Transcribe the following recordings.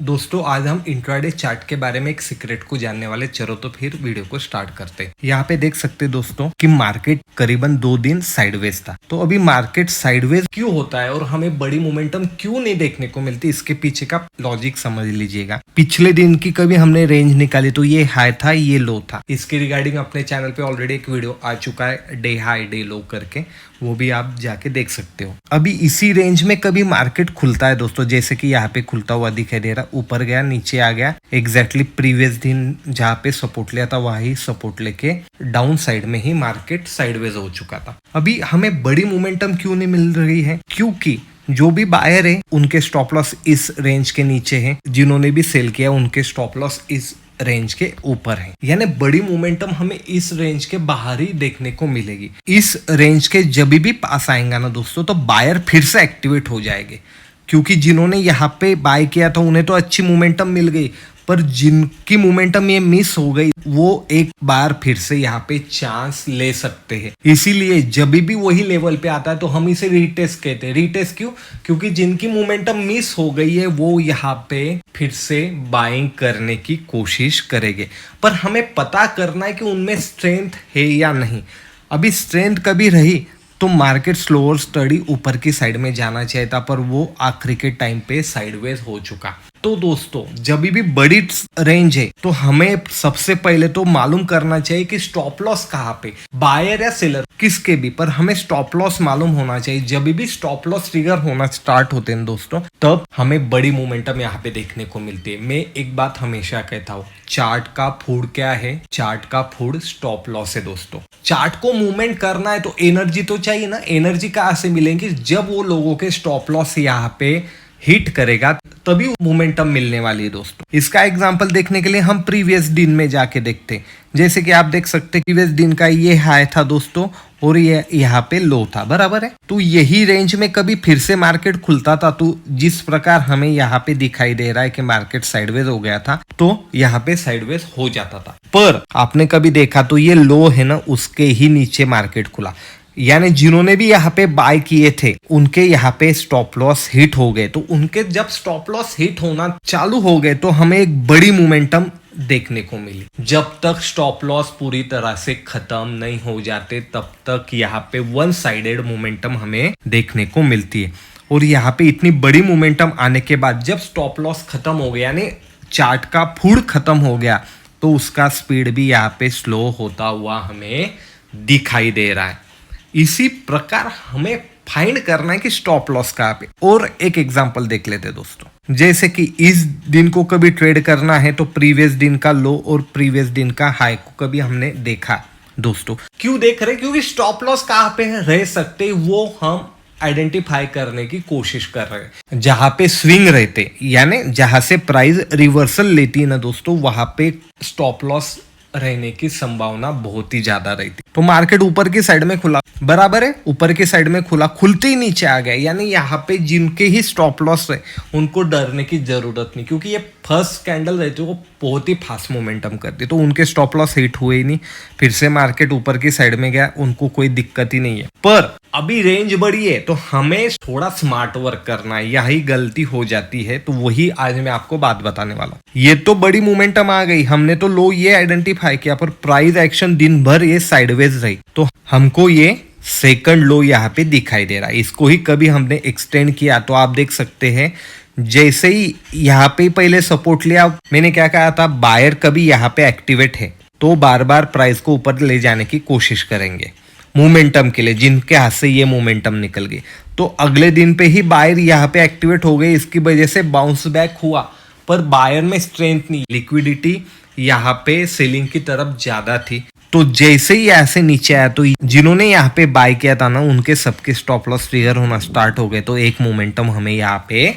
दोस्तों आज हम इंट्राडे चार्ट के बारे में एक सीक्रेट को जानने वाले। चलो तो फिर वीडियो को स्टार्ट करते हैं। यहाँ पे देख सकते हैं दोस्तों कि मार्केट करीबन 2 दिन साइडवेज था। तो अभी मार्केट साइडवेज क्यों होता है और हमें बड़ी मोमेंटम क्यों नहीं देखने को मिलती, इसके पीछे का लॉजिक समझ लीजिएगा। पिछले दिन की कभी हमने रेंज निकाली तो ये हाई था, ये लो था। इसके रिगार्डिंग अपने चैनल पे ऑलरेडी एक वीडियो आ चुका है, डे हाई डे लो करके, वो भी आप जाके देख सकते हो। अभी इसी रेंज में कभी मार्केट खुलता है दोस्तों, जैसे कि यहाँ पे खुलता हुआ दिखाई दे रहा, ऊपर गया नीचे आ गया। एग्जैक्टली प्रीवियस दिन जहाँ पे सपोर्ट लिया था वही सपोर्ट लेके डाउन साइड में ही मार्केट साइडवेज हो चुका था। अभी हमें बड़ी मोमेंटम क्यों नहीं मिल रही है? क्योंकि जो भी बायर है उनके स्टॉप लॉस इस रेंज के नीचे है, जिन्होंने भी सेल किया उनके स्टॉप लॉस इस रेंज के ऊपर है। यानी बड़ी मोमेंटम हमें इस रेंज के बाहर ही देखने को मिलेगी। इस रेंज के जब भी पास आएगा ना दोस्तों, तो बायर फिर से एक्टिवेट हो जाएंगे, क्योंकि जिन्होंने यहाँ पे बाय किया था उन्हें तो अच्छी मोमेंटम मिल गई, पर जिनकी मोमेंटम ये मिस हो गई वो एक बार फिर से यहाँ पे चांस ले सकते हैं। इसीलिए जब भी वही लेवल पे आता है तो हम इसे रीटेस्ट कहते हैं। रीटेस्ट क्यों? क्योंकि जिनकी मोमेंटम मिस हो गई है वो यहाँ पे फिर से बाइंग करने की कोशिश करेंगे, पर हमें पता करना है कि उनमें स्ट्रेंथ है या नहीं। अभी स्ट्रेंथ कभी रही तो मार्केट स्लोअर स्टडी ऊपर की साइड में जाना चाहिए था, पर वो आखिरी के टाइम पे साइडवेज हो चुका। तो दोस्तों जब भी बड़ी रेंज है तो हमें सबसे पहले तो मालूम करना चाहिए कि स्टॉप लॉस कहाँ पे, बायर या सेलर किसके भी, पर हमें स्टॉप लॉस मालूम होना चाहिए। जब भी स्टॉप लॉस ट्रिगर होना स्टार्ट होते हैं दोस्तों, तब हमें बड़ी मोमेंटम यहाँ पे देखने को मिलती है। मैं एक बात हमेशा कहता हूँ, चार्ट का फूड क्या है? चार्ट का फूड स्टॉप लॉस है दोस्तों। चार्ट को मूवमेंट करना है तो एनर्जी तो चाहिए ना। एनर्जी कहाँ से मिलेंगी? जब वो लोगों के स्टॉप लॉस यहाँ पे हिट करेगा तभी मोमेंटम मिलने वाली है दोस्तों। इसका एग्जांपल देखने के लिए हम प्रीवियस दिन में जाके देखते हैं। जैसे कि आप देख सकते हैं प्रीवियस दिन का ये हाई था दोस्तों और ये यहाँ पे लो था, बराबर है। तो यही रेंज में कभी फिर से मार्केट खुलता था तो जिस प्रकार हमें यहाँ पे दिखाई दे रहा है कि मार्केट साइडवेज हो गया था, तो यहाँ पे साइडवेज हो जाता था। पर आपने कभी देखा तो ये लो है ना, उसके ही नीचे मार्केट खुला। यानी जिन्होंने भी यहाँ पे बाय किए थे उनके यहाँ पे स्टॉप लॉस हिट हो गए। तो उनके जब स्टॉप लॉस हिट होना चालू हो गए तो हमें एक बड़ी मोमेंटम देखने को मिली। जब तक स्टॉप लॉस पूरी तरह से खत्म नहीं हो जाते तब तक यहाँ पे वन साइडेड मोमेंटम हमें देखने को मिलती है। और यहाँ पे इतनी बड़ी मोमेंटम आने के बाद जब स्टॉप लॉस खत्म हो गया, यानी चार्ट का फूड खत्म हो गया, तो उसका स्पीड भी यहाँ पे स्लो होता हुआ हमें दिखाई दे रहा है। इसी प्रकार हमें फाइंड करना है कि स्टॉप लॉस कहाँ पे। और एक एग्जांपल देख लेते हैं दोस्तों। जैसे कि इस दिन को कभी ट्रेड करना है तो प्रीवियस दिन का लो और प्रीवियस दिन का हाई को कभी हमने देखा दोस्तों। क्यों देख रहे? क्योंकि स्टॉप लॉस कहाँ पे रह सकते वो हम आइडेंटिफाई करने की कोशिश कर रहे हैं। जहां पे स्विंग रहते, यानी जहां से प्राइस रिवर्सल लेती है ना दोस्तों, वहां पे स्टॉप लॉस रहने की संभावना बहुत ही ज्यादा रहती। तो मार्केट ऊपर की साइड में खुला, बराबर है, ऊपर की साइड में खुला, खुलते ही नीचे आ गया। यानी यहाँ पे जिनके ही स्टॉप लॉस है उनको डरने की जरूरत नहीं, क्योंकि ये फर्स्ट कैंडल रहती है वो बहुत ही फास्ट मोमेंटम करती है। तो उनके स्टॉप लॉस हिट हुए ही नहीं, फिर से मार्केट ऊपर की साइड में गया, उनको कोई दिक्कत ही नहीं है। पर अभी रेंज बड़ी है तो हमें थोड़ा स्मार्ट वर्क करना है, यही गलती हो जाती है। तो वही आज मैं आपको बात बताने वाला हूँ। ये तो बड़ी मोमेंटम आ गई, हमने तो लो ये आइडेंटिफाई किया, पर प्राइस एक्शन दिन भर ये साइडवेज रही, तो हमको ये सेकंड लो यहाँ पे दिखाई दे रहा है। इसको ही कभी हमने एक्सटेंड किया तो आप देख सकते हैं, जैसे ही यहाँ पे पहले सपोर्ट लिया, मैंने क्या कहा था, बायर कभी यहाँ पे एक्टिवेट है तो बार बार प्राइस को ऊपर ले जाने की कोशिश करेंगे मोमेंटम के लिए, जिनके हाथ से ये मोमेंटम निकल गई। तो अगले दिन पे ही बायर यहाँ पे एक्टिवेट हो गए, इसकी वजह से बाउंस बैक हुआ, पर बायर में स्ट्रेंथ नहीं, लिक्विडिटी यहाँ पे सेलिंग की तरफ ज्यादा थी। तो जैसे ही ऐसे नीचे आया तो जिन्होंने यहाँ पे बाय किया था ना, उनके सबके स्टॉप लॉस ट्रिगर होना स्टार्ट हो गए। तो एक मोमेंटम हमें यहाँ पे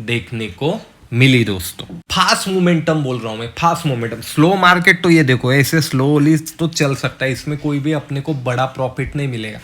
देखने को मिली दोस्तों। फास्ट मोमेंटम बोल रहा हूं मैं, फास्ट मोमेंटम। स्लो मार्केट तो ये देखो ऐसे स्लोली तो चल सकता है, इसमें कोई भी अपने को बड़ा प्रॉफिट नहीं मिलेगा।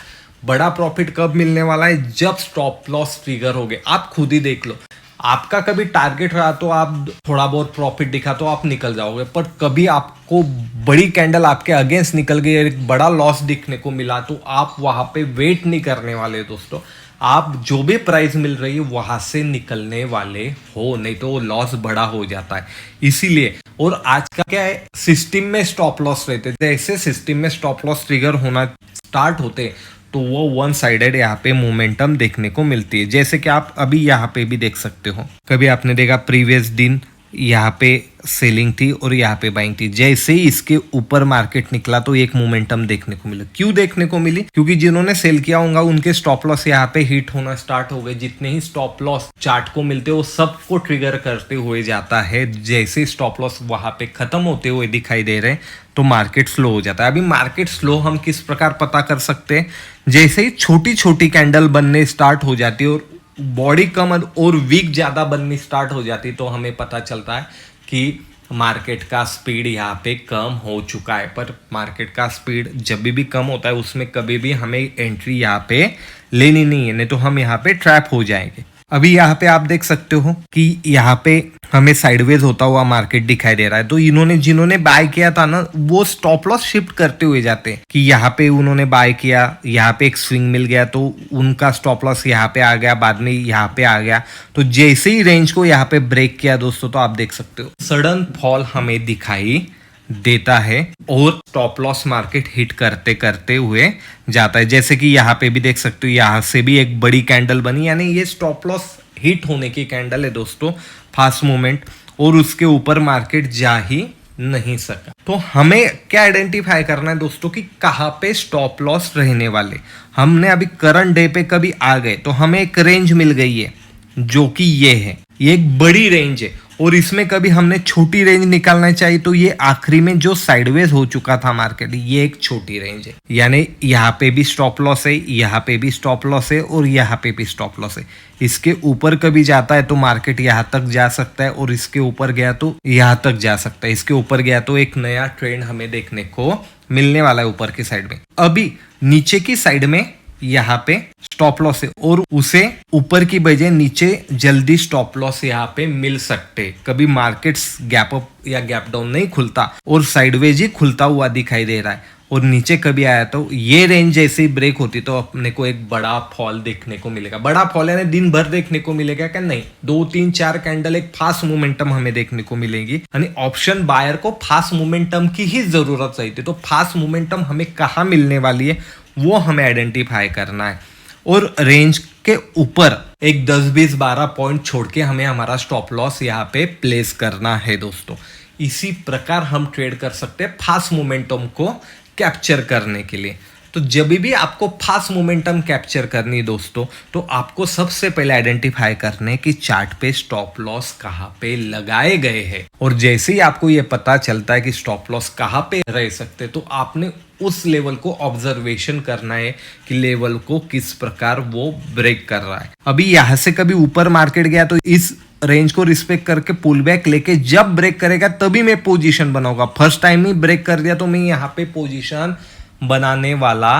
बड़ा प्रॉफिट कब मिलने वाला है? जब स्टॉप लॉस ट्रिगर हो गए। आप खुद ही देख लो, आपका कभी टारगेट रहा तो आप थोड़ा बहुत प्रॉफिट दिखा तो आप निकल जाओगे, पर कभी आपको बड़ी कैंडल आपके अगेंस्ट निकल गई, एक बड़ा लॉस दिखने को मिला, तो आप वहां पे वेट नहीं करने वाले दोस्तों। आप जो भी प्राइस मिल रही है वहां से निकलने वाले हो, नहीं तो वो लॉस बड़ा हो जाता है। इसीलिए और आज का क्या है, सिस्टम में स्टॉप लॉस रहते, जैसे सिस्टम में स्टॉप लॉस ट्रिगर होना स्टार्ट होते तो वो वन साइडेड यहाँ पे मोमेंटम देखने को मिलती है। जैसे कि आप अभी यहाँ पे भी देख सकते हो, कभी आपने देखा प्रीवियस दिन यहाँ पे सेलिंग थी और यहाँ पे बाइंग थी, जैसे ही इसके ऊपर मार्केट निकला तो एक मोमेंटम देखने को मिला। क्यों देखने को मिली? क्योंकि जिन्होंने सेल किया होगा उनके स्टॉप लॉस यहाँ पे हिट होना स्टार्ट हो गए। जितने ही स्टॉप लॉस चार्ट को मिलते वो सबको ट्रिगर करते हुए जाता है। जैसे स्टॉप लॉस वहां पे खत्म होते हुए दिखाई दे रहे तो मार्केट स्लो हो जाता है। अभी मार्केट स्लो हम किस प्रकार पता कर सकते हैं? जैसे ही छोटी छोटी कैंडल बनने स्टार्ट हो जाती है और बॉडी कम और वीक ज्यादा बननी स्टार्ट हो जाती तो हमें पता चलता है कि मार्केट का स्पीड यहाँ पे कम हो चुका है। पर मार्केट का स्पीड जब भी कम होता है उसमें कभी भी हमें एंट्री यहाँ पे लेनी नहीं है, नहीं तो हम यहाँ पे ट्रैप हो जाएंगे। अभी यहाँ पे आप देख सकते हो कि यहाँ पे हमें साइडवेज होता हुआ मार्केट दिखाई दे रहा है। तो जिन्होंने बाय किया था ना, वो स्टॉप लॉस शिफ्ट करते हुए जाते हैं कि यहाँ पे उन्होंने बाय किया, यहाँ पे एक स्विंग मिल गया तो उनका स्टॉप लॉस यहाँ पे आ गया, बाद में यहाँ पे आ गया। तो जैसे ही रेंज को यहाँ पे ब्रेक किया दोस्तों, तो आप देख सकते हो सडन फॉल हमें दिखाई देता है और स्टॉप लॉस मार्केट हिट करते करते हुए जाता है। जैसे कि यहाँ पे भी देख सकते हो, यहाँ से भी एक बड़ी कैंडल बनी, यानी ये स्टॉप लॉस हिट होने की कैंडल है दोस्तों, फास्ट मूवमेंट, और उसके ऊपर मार्केट जा ही नहीं सका। तो हमें क्या आइडेंटिफाई करना है दोस्तों कि कहाँ पे स्टॉप लॉस रहने वाले। हमने अभी करंट डे पे कभी आ गए तो हमें एक रेंज मिल गई है जो कि ये है, ये एक बड़ी रेंज है और इसमें कभी हमने छोटी रेंज निकालना चाहिए तो ये आखिरी में जो साइडवेज हो चुका था मार्केट, ये एक छोटी रेंज है। यानी यहाँ पे भी स्टॉप लॉस है, यहाँ पे भी स्टॉप लॉस है और यहाँ पे भी स्टॉप लॉस है। इसके ऊपर कभी जाता है तो मार्केट यहाँ तक जा सकता है और इसके ऊपर गया तो यहाँ तक जा सकता है। इसके ऊपर गया तो एक नया ट्रेंड हमें देखने को मिलने वाला है ऊपर की साइड में। अभी नीचे की साइड में यहाँ पे स्टॉप लॉस है और उसे ऊपर की बजाय नीचे जल्दी स्टॉप लॉस यहाँ पे मिल सकते। कभी मार्केट्स गैप अप या गैप डाउन नहीं खुलता और साइडवेज ही खुलता हुआ दिखाई दे रहा है और नीचे कभी आया तो ये रेंज जैसे ही ब्रेक होती तो अपने को एक बड़ा फॉल देखने को मिलेगा। बड़ा फॉल यानी दिन भर देखने को मिलेगा क्या? नहीं, 2 3 4 कैंडल एक फास्ट मोमेंटम हमें देखने को मिलेगी। यानी ऑप्शन बायर को फास्ट मोमेंटम की ही जरूरत चाहिए। तो फास्ट मोमेंटम हमें कहाँ मिलने वाली है वो हमें आइडेंटिफाई करना है और रेंज के ऊपर एक 10 20 12 पॉइंट छोड़ के हमें हमारा स्टॉप लॉस यहाँ पे प्लेस करना है दोस्तों। इसी प्रकार हम ट्रेड कर सकते हैं फास्ट मोमेंटम को कैप्चर करने के लिए। तो जब भी आपको फास्ट मोमेंटम कैप्चर करनी है दोस्तों, तो आपको सबसे पहले आइडेंटिफाई करने कि चार्ट पे स्टॉप लॉस कहाँ पे लगाए गए हैं और जैसे ही आपको ये पता चलता है कि स्टॉप लॉस कहाँ पे रह सकते, तो आपने उस लेवल को ऑब्जर्वेशन करना है कि लेवल को किस प्रकार वो ब्रेक कर रहा है। अभी यहाँ से कभी ऊपर मार्केट गया तो इस रेंज को रिस्पेक्ट करके पुल बैक लेके जब ब्रेक करेगा तभी मैं पोजीशन बनाऊंगा। फर्स्ट टाइम ही ब्रेक कर दिया तो मैं यहाँ पे पोजीशन बनाने वाला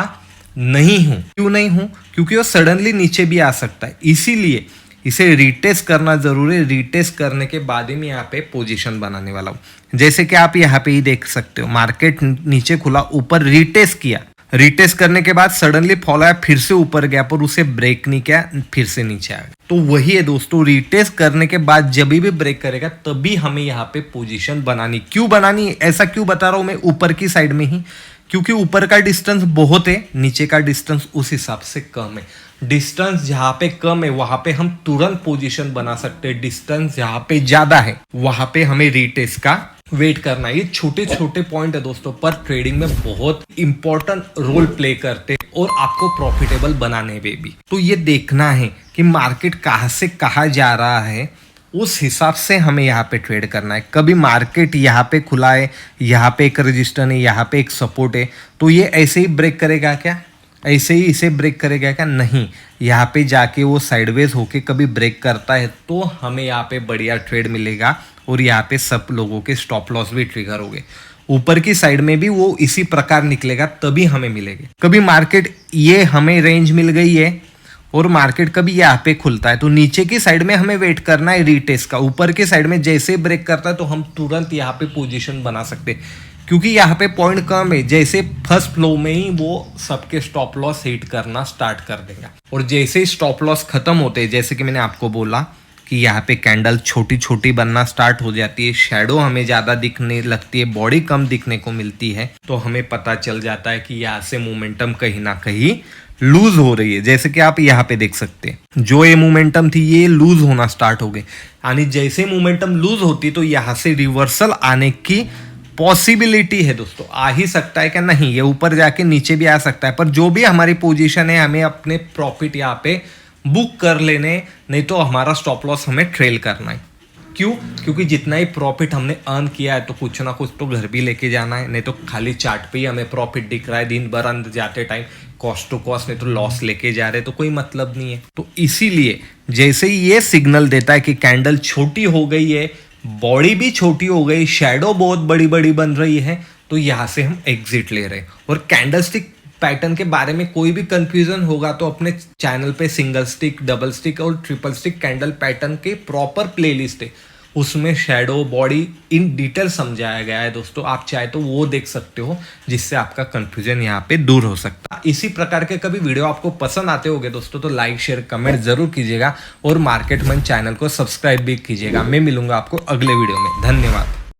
नहीं हूं। क्यों नहीं हूं? क्योंकि वो सडनली नीचे भी आ सकता है, इसीलिए इसे रिटेस्ट करना जरूरी है। रिटेस्ट करने के बाद ही मैं यहाँ पे पोजीशन बनाने वाला हूं। जैसे कि आप यहाँ पे ही देख सकते हो, मार्केट नीचे खुला, ऊपर रिटेस्ट किया, रिटेस्ट करने के बाद सडनली फॉल आया, फिर से ऊपर गया पर उसे ब्रेक नहीं किया, फिर से नीचे आया। तो वही है दोस्तों, रिटेस्ट करने के बाद जब भी ब्रेक करेगा तभी हमें यहाँ पे पोजीशन बनानी। क्यों बनानी, ऐसा क्यों बता रहा हूं मैं? ऊपर की साइड में ही, क्योंकि ऊपर का डिस्टेंस बहुत है, नीचे का डिस्टेंस उस हिसाब से कम है। डिस्टेंस जहां पे कम है वहां पे हम तुरंत पोजीशन बना सकते हैं, डिस्टेंस जहां पे ज्यादा है वहां पे हमें रिटेस्ट का वेट करना है। ये छोटे छोटे पॉइंट है दोस्तों, पर ट्रेडिंग में बहुत इंपॉर्टेंट रोल प्ले करते हैं और आपको प्रॉफिटेबल बनाने में भी। तो ये देखना है कि मार्केट कहाँ से कहाँ जा रहा है, उस हिसाब से हमें यहाँ पे ट्रेड करना है। कभी मार्केट यहाँ पे खुला है, यहाँ पे एक रजिस्टर है, यहाँ पे एक सपोर्ट है, तो ये ऐसे ही ब्रेक करेगा क्या? ऐसे ही इसे ब्रेक करेगा क्या? नहीं, यहाँ पे जाके वो साइडवेज होके कभी ब्रेक करता है तो हमें यहाँ पे बढ़िया ट्रेड मिलेगा और यहाँ पे सब लोगों के स्टॉप लॉस भी ट्रिगर हो गए। ऊपर की साइड में भी वो इसी प्रकार निकलेगा तभी हमें मिलेगा। कभी मार्केट ये हमें रेंज मिल गई है और मार्केट कभी यहाँ पे खुलता है तो नीचे की साइड में हमें वेट करना है रिटेस्ट का। ऊपर की साइड में जैसे ब्रेक करता है तो हम तुरंत यहाँ पे पोजीशन बना सकते हैं। क्योंकि यहाँ पे पॉइंट कम है। जैसे फर्स्ट फ्लो में ही वो सबके स्टॉप लॉस हिट करना स्टार्ट कर देगा, और जैसे ही स्टॉप लॉस खत्म होते हैं, जैसे कि मैंने आपको बोला कि यहाँ पे कैंडल छोटी छोटी बनना स्टार्ट हो जाती है, शैडो हमें ज़्यादा दिखने लगती है, बॉडी कम दिखने को मिलती है, तो हमें पता चल जाता है कि यहाँ से मोमेंटम कहीं ना कहीं लूज हो रही है। जैसे कि आप यहाँ पे देख सकते हैं, जो ये मोमेंटम थी ये लूज होना स्टार्ट हो गई, यानी जैसे मोमेंटम लूज होती तो यहाँ से रिवर्सल आने की पॉसिबिलिटी है दोस्तों। आ ही सकता है क्या, नहीं, ये ऊपर जाके नीचे भी आ सकता है, पर जो भी हमारी पोजीशन है हमें अपने प्रॉफिट यहाँ पे बुक कर लेने, नहीं तो हमारा स्टॉप लॉस हमें ट्रेल करना है। क्यों? क्योंकि जितना ही प्रॉफिट हमने अर्न किया है तो कुछ ना कुछ तो घर भी लेके जाना है, नहीं तो खाली चार्ट पे ही हमें प्रॉफिट दिख रहा है दिन भर, अंदर जाते टाइम कॉस्ट टू कॉस्ट, नहीं तो लॉस लेके जा रहे, तो कोई मतलब नहीं है। तो इसीलिए जैसे ही ये सिग्नल देता है कि कैंडल छोटी हो गई है, बॉडी भी छोटी हो गई, शैडो बहुत बड़ी बड़ी बन रही है, तो यहाँ से हम एग्जिट ले रहे हैं। और कैंडलस्टिक पैटर्न के बारे में कोई भी कंफ्यूजन होगा तो अपने चैनल पे सिंगल स्टिक, डबल स्टिक और ट्रिपल स्टिक कैंडल पैटर्न के प्रॉपर प्लेलिस्ट है, उसमें शैडो बॉडी इन डिटेल समझाया गया है दोस्तों। आप चाहे तो वो देख सकते हो, जिससे आपका कंफ्यूजन यहाँ पे दूर हो सकता है। इसी प्रकार के कभी वीडियो आपको पसंद आते होंगे दोस्तों तो लाइक शेयर कमेंट जरूर कीजिएगा, और मार्केट मंच चैनल को सब्सक्राइब भी कीजिएगा। मैं मिलूंगा आपको अगले वीडियो में। धन्यवाद।